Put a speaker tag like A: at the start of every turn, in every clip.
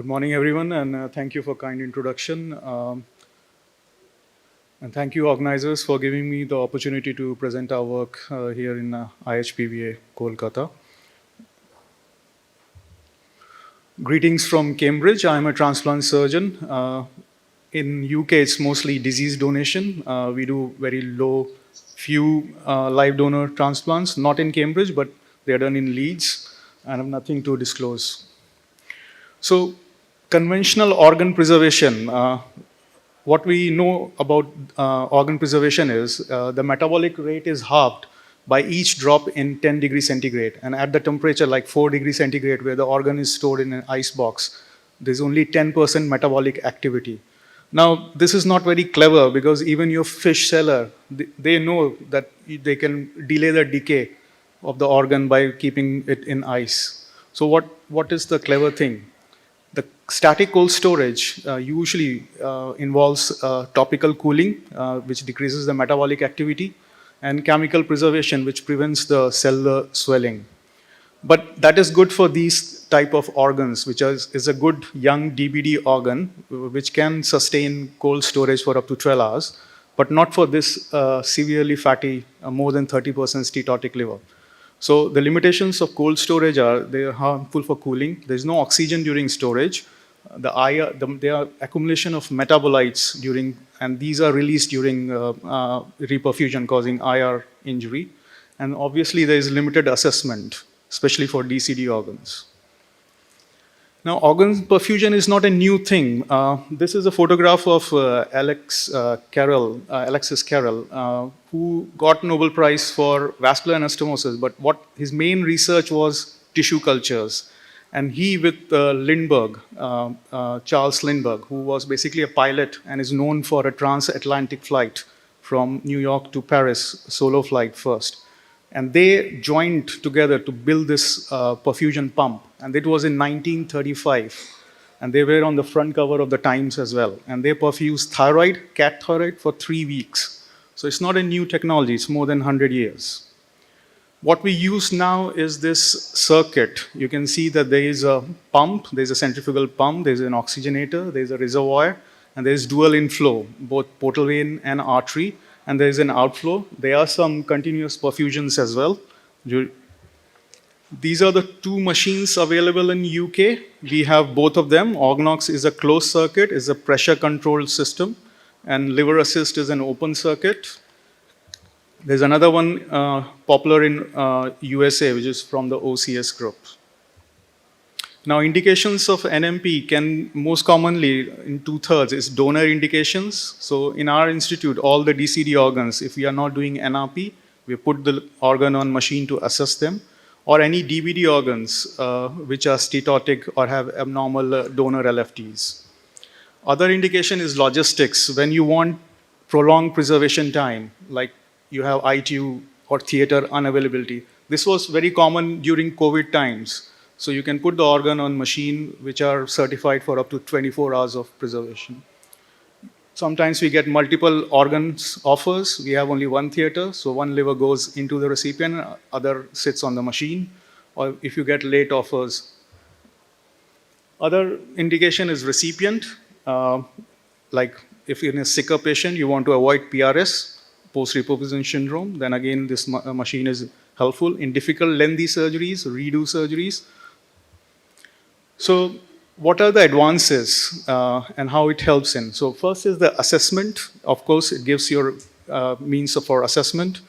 A: Good morning, everyone, and thank you for kind introduction. And thank you, organizers, for giving me the opportunity to present our work here in IHPBA, Kolkata. Greetings from Cambridge. I'm a transplant surgeon. In UK, it's mostly disease donation. We do very few live donor transplants, not in Cambridge, but they are done in Leeds, and I have nothing to disclose. So, conventional organ preservation. What we know about organ preservation is the metabolic rate is halved by each drop in 10 degrees centigrade. And at the temperature like 4 degrees centigrade, where the organ is stored in an ice box, there's only 10% metabolic activity. Now, this is not very clever because even your fish seller, they know that they can delay the decay of the organ by keeping it in ice. So what is the clever thing? The static cold storage usually involves topical cooling, which decreases the metabolic activity, and chemical preservation, which prevents the cellular swelling. But that is good for these type of organs, which is a good young DBD organ, which can sustain cold storage for up to 12 hours, but not for this severely fatty, more than 30% steatotic liver. So the limitations of cold storage are they are harmful for cooling. There's no oxygen during storage. There are accumulation of metabolites during, and these are released during reperfusion, causing IR injury. And obviously, there is limited assessment, especially for DCD organs. Now, organ perfusion is not a new thing. This is a photograph of Alexis Carrel, who got Nobel Prize for vascular anastomosis, but what his main research was tissue cultures. And he with Lindbergh, Charles Lindbergh, who was basically a pilot and is known for a transatlantic flight from New York to Paris, solo flight first. And they joined together to build this perfusion pump. And it was in 1935. And they were on the front cover of the Times as well. And they perfused thyroid, cat thyroid, for 3 weeks. So it's not a new technology, it's more than 100 years. What we use now is this circuit. You can see that there is a pump, there's a centrifugal pump, there's an oxygenator, there's a reservoir, and there's dual inflow, both portal vein and artery, and there is an outflow. There are some continuous perfusions as well. These are the two machines available in UK. We have both of them. Organox is a closed circuit, is a pressure controlled system, and Liver Assist is an open circuit. There's another one popular in USA, which is from the OCS group. Now, indications of NMP can most commonly, in 2/3, is donor indications. So in our institute, all the DCD organs, if we are not doing NRP, we put the organ on machine to assess them, or any DBD organs which are steatotic or have abnormal donor LFTs. Other indication is logistics. When you want prolonged preservation time, like you have ITU or theater unavailability. This was very common during COVID times. So you can put the organ on machine which are certified for up to 24 hours of preservation. Sometimes we get multiple organs offers. We have only one theater, so one liver goes into the recipient, other sits on the machine, or if you get late offers. Other indication is recipient, like if you're in a sicker patient, you want to avoid PRS, post-reperfusion syndrome, then again this machine is helpful. In difficult lengthy surgeries, redo surgeries. So what are the advances and how it helps in? So first is the assessment. Of course, it gives your means for assessment.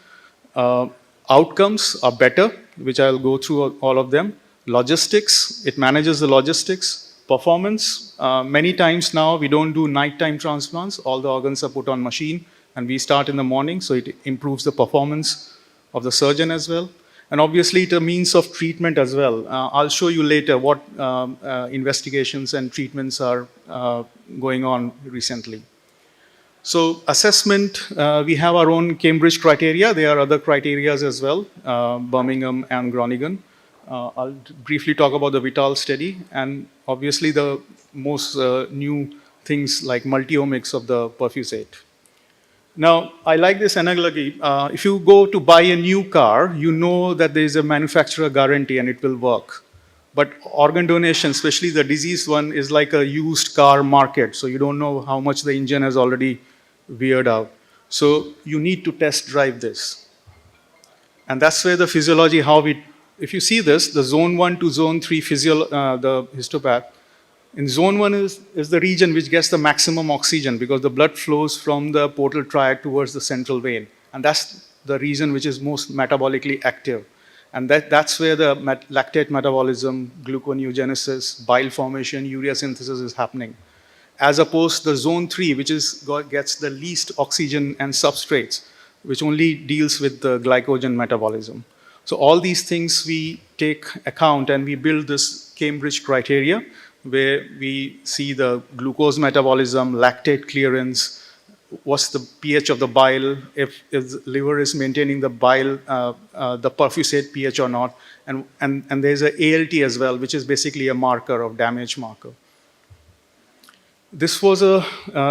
A: Outcomes are better, which I'll go through all of them. Logistics, it manages the logistics. Performance, many times now we don't do nighttime transplants. All the organs are put on machine and we start in the morning, so it improves the performance of the surgeon as well. And obviously, it's a means of treatment as well. I'll show you later what investigations and treatments are going on recently. So assessment, we have our own Cambridge criteria. There are other criteria as well, Birmingham and Groningen. I'll briefly talk about the Vital study and obviously the most new things like multi-omics of the perfusate. Now, I like this analogy. If you go to buy a new car, you know that there is a manufacturer guarantee and it will work. But organ donation, especially the diseased one, is like a used car market. So you don't know how much the engine has already weared out. So you need to test drive this. And that's where the physiology, how we, if you see this, the zone 1 to zone 3 the histopath, in zone 1 is the region which gets the maximum oxygen because the blood flows from the portal triad towards the central vein. And that's the region which is most metabolically active. And that's where the lactate metabolism, gluconeogenesis, bile formation, urea synthesis is happening. As opposed to the zone 3, which gets the least oxygen and substrates, which only deals with the glycogen metabolism. So all these things we take account and we build this Cambridge criteria where we see the glucose metabolism, lactate clearance, what's the pH of the bile, if the liver is maintaining the bile, the perfusate pH or not, and there's a ALT as well, which is basically a marker of damage marker. This was a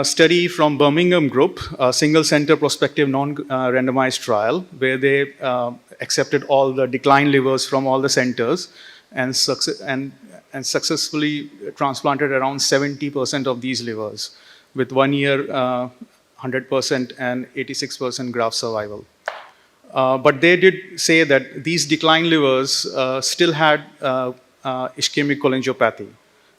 A: study from Birmingham Group, a single center prospective non-randomized trial where they accepted all the declined livers from all the centers and successfully transplanted around 70% of these livers with 1 year 100% and 86% graft survival. But they did say that these declined livers still had ischemic cholangiopathy.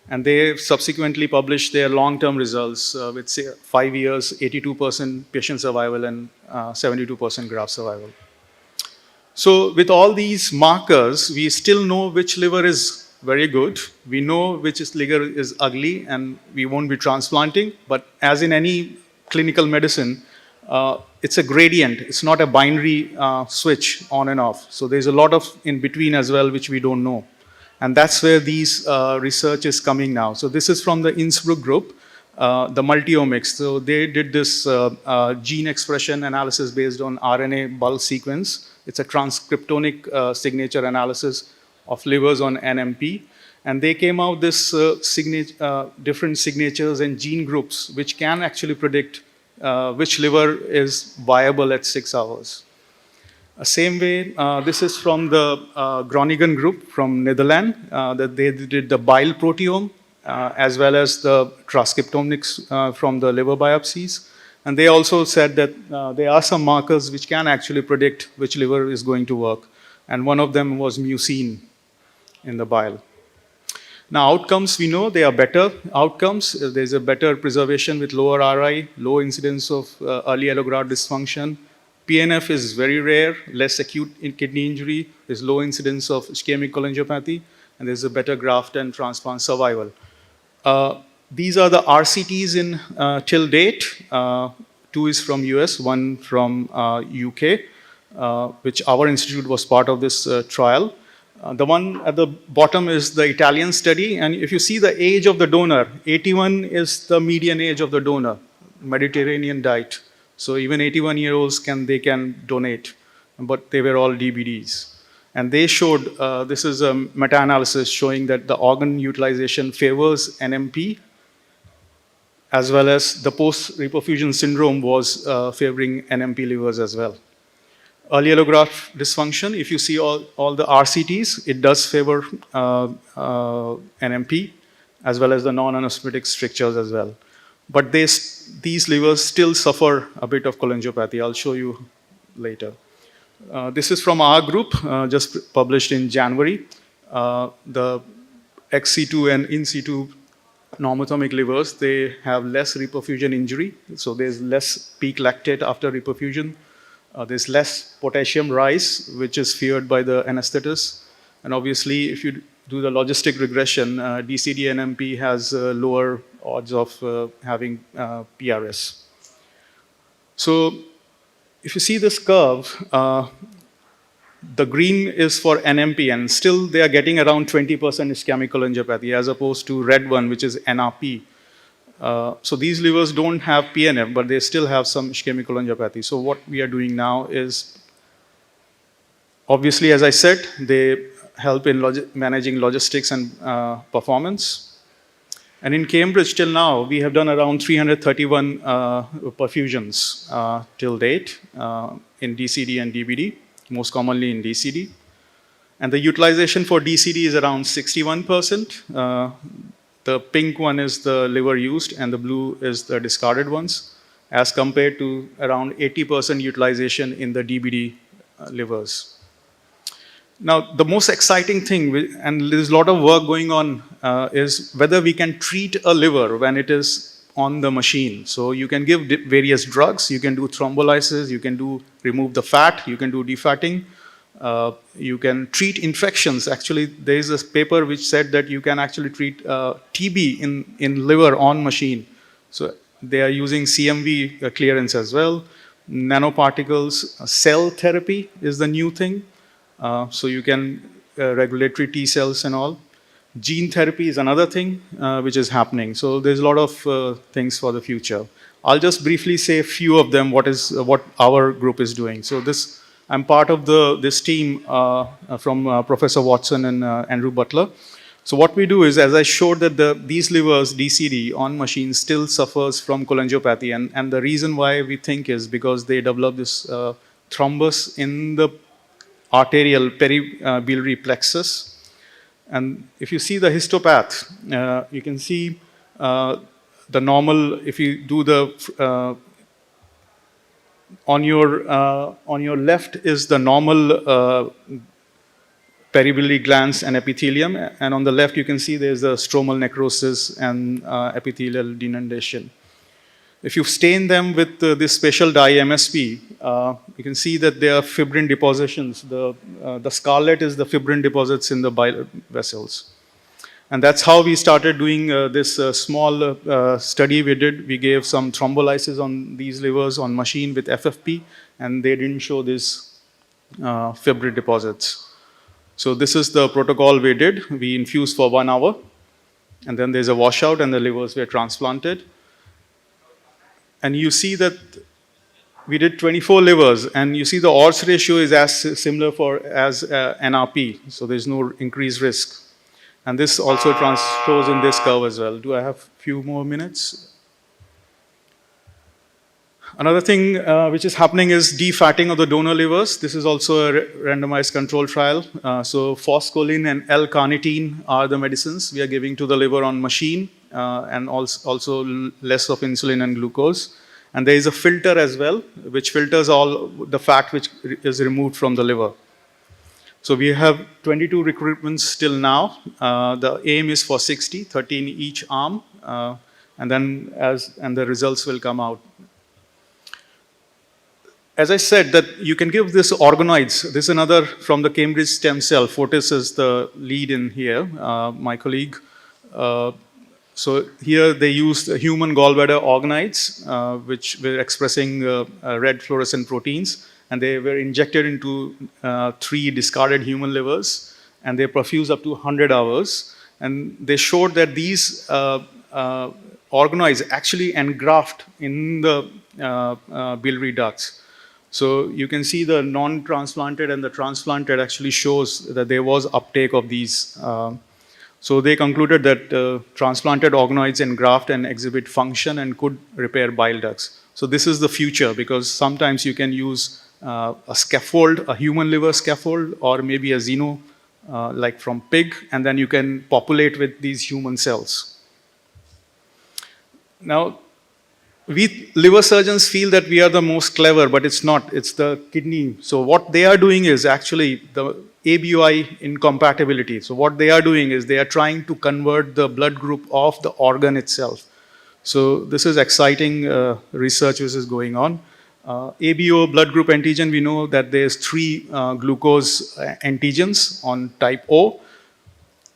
A: And they subsequently published their long-term results with, say, 5 years, 82% patient survival and 72% graft survival. So with all these markers, we still know which liver is very good. We know which liver is ugly and we won't be transplanting. But as in any clinical medicine, it's a gradient. It's not a binary switch on and off. So there's a lot of in between as well, which we don't know. And that's where these research is coming now. So this is from the Innsbruck group, the multiomics. So they did this gene expression analysis based on RNA bulk sequence. It's a transcriptonic signature analysis of livers on NMP. And they came out this different signatures and gene groups, which can actually predict which liver is viable at 6 hours. Same way, this is from the Groningen group from Netherlands, that they did the bile proteome as well as the transcriptomics from the liver biopsies. And they also said that there are some markers which can actually predict which liver is going to work. And one of them was mucin in the bile. Now, outcomes, we know they are better outcomes. There's a better preservation with lower RI, low incidence of early allograft dysfunction. PNF is very rare, less acute in kidney injury. There's low incidence of ischemic cholangiopathy, and there's a better graft and transplant survival. These are the RCTs in till date. 2 is from US, 1 from UK, which our institute was part of this trial. The one at the bottom is the Italian study, and if you see the age of the donor, 81 is the median age of the donor, Mediterranean diet. So even 81-year-olds can donate, but they were all DBDs. And they showed, this is a meta-analysis showing that the organ utilization favors NMP, as well as the post-reperfusion syndrome was favoring NMP livers as well. Early allograft dysfunction, if you see all the RCTs, it does favor NMP, as well as the non-anesthetic strictures as well. But these livers still suffer a bit of cholangiopathy. I'll show you later. This is from our group, just published in January. The ex situ and in situ normothermic livers, they have less reperfusion injury. So there's less peak lactate after reperfusion. There's less potassium rise, which is feared by the anesthetist. And obviously, if you do the logistic regression, DCD NMP has lower odds of having PRS. So if you see this curve, the green is for NMP, and still they are getting around 20% ischemic cholangiopathy, as opposed to red one, which is NRP. So these livers don't have PNF, but they still have some ischemic cholangiopathy. So what we are doing now is, obviously, as I said, they help in managing logistics and performance. And in Cambridge, till now, we have done around 331 perfusions till date in DCD and DBD, most commonly in DCD. And the utilization for DCD is around 61%. The pink one is the liver used, and the blue is the discarded ones, as compared to around 80% utilization in the DBD livers. Now, the most exciting thing, and there's a lot of work going on, is whether we can treat a liver when it is on the machine. So you can give various drugs, you can do thrombolysis, you can remove the fat, you can do defatting, you can treat infections. Actually, there is a paper which said that you can actually treat TB in liver on machine. So they are using CMV clearance as well. Nanoparticles, cell therapy is the new thing. So you can regulatory T cells and all. Gene therapy is another thing which is happening. So there's a lot of things for the future. I'll just briefly say a few of them. What our group is doing. So I'm part of this team from Professor Watson and Andrew Butler. So what we do is, as I showed, that these livers, DCD, on machines still suffers from cholangiopathy. And the reason why we think is because they develop this thrombus in the arterial peribiliary plexus. And if you see the histopath, you can see the normal, if you do the, on your left is the normal peribiliary glands and epithelium, and on the left you can see there's a stromal necrosis and epithelial denudation. If you stain them with this special dye MSP, you can see that there are fibrin depositions. The scarlet is the fibrin deposits in the bile vessels. And that's how we started doing this small study we did. We gave some thrombolysis on these livers on machine with FFP, and they didn't show these fibrin deposits. So this is the protocol we did. We infused for 1 hour, and then there's a washout, and the livers were transplanted. And you see that we did 24 livers, and you see the odds ratio is as similar as NRP, so there's no increased risk. And this also shows in this curve as well. Do I have a few more minutes? Another thing which is happening is defatting of the donor livers. This is also a randomized control trial. So phoscolin and L-carnitine are the medicines we are giving to the liver on machine, and also less of insulin and glucose. And there is a filter as well, which filters all the fat which is removed from the liver. So we have 22 recruitments till now. The aim is for 60, 13 each arm, and the results will come out. As I said, that you can give this organoids. This is another from the Cambridge stem cell. Fortis is the lead in here, my colleague. So here they used human gallbladder organoids, which were expressing red fluorescent proteins, and they were injected into 3 discarded human livers, and they perfused up to 100 hours. And they showed that these organoids actually engraft in the biliary ducts. So you can see the non-transplanted and the transplanted actually shows that there was uptake of these. So they concluded that transplanted organoids engraft and exhibit function and could repair bile ducts. So this is the future, because sometimes you can use a scaffold, a human liver scaffold, or maybe a xeno, like from pig, and then you can populate with these human cells. Now, we liver surgeons feel that we are the most clever, but it's not. It's the kidney. So what they are doing is actually the ABUI incompatibility. So what they are doing is they are trying to convert the blood group of the organ itself. So this is exciting research which is going on. ABO, blood group antigen, we know that there's 3 glucose antigens on type O.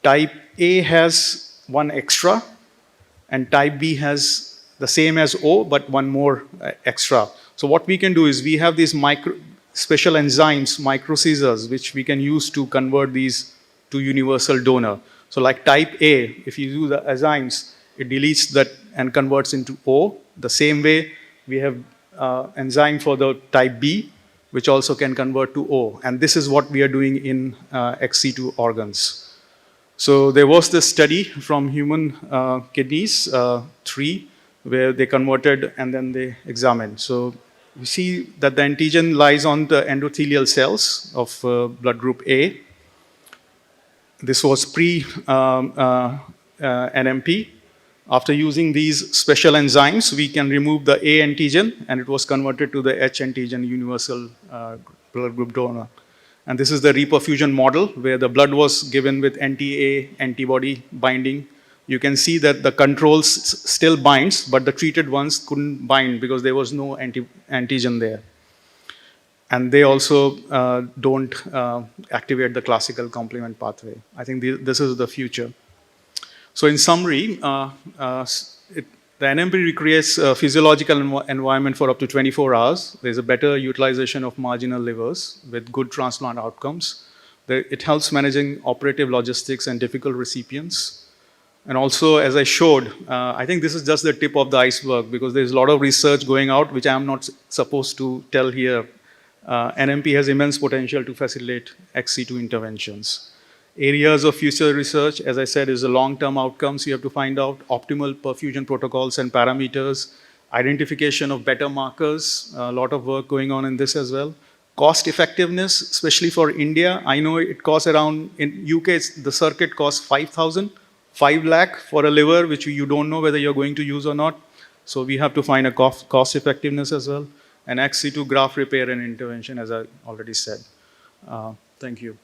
A: Type A has 1 extra, and type B has the same as O, but 1 more extra. So what we can do is we have these special enzymes, microscissors, which we can use to convert these to universal donor. So like type A, if you do the enzymes, it deletes that and converts into O. The same way, we have enzyme for the type B, which also can convert to O. And this is what we are doing in XC2 organs. So there was this study from human kidneys, 3, where they converted and then they examined. So we see that the antigen lies on the endothelial cells of blood group A. This was pre-NMP. After using these special enzymes, we can remove the A antigen, and it was converted to the H antigen universal blood group donor. And this is the reperfusion model where the blood was given with anti-A antibody binding. You can see that the controls still binds, but the treated ones couldn't bind because there was no antigen there. And they also don't activate the classical complement pathway. I think this is the future. So in summary, the NMP recreates a physiological environment for up to 24 hours. There's a better utilization of marginal livers with good transplant outcomes. It helps managing operative logistics and difficult recipients. And also, as I showed, I think this is just the tip of the iceberg because there's a lot of research going out, which I'm not supposed to tell here. NMP has immense potential to facilitate XC2 interventions. Areas of future research, as I said, is the long-term outcomes. You have to find out optimal perfusion protocols and parameters, identification of better markers, a lot of work going on in this as well. Cost effectiveness, especially for India. I know it costs around, in UK, the circuit costs 5,000, 5 lakh for a liver, which you don't know whether you're going to use or not. So we have to find a cost effectiveness as well. And XC2 graft repair and intervention, as I already said. Thank you.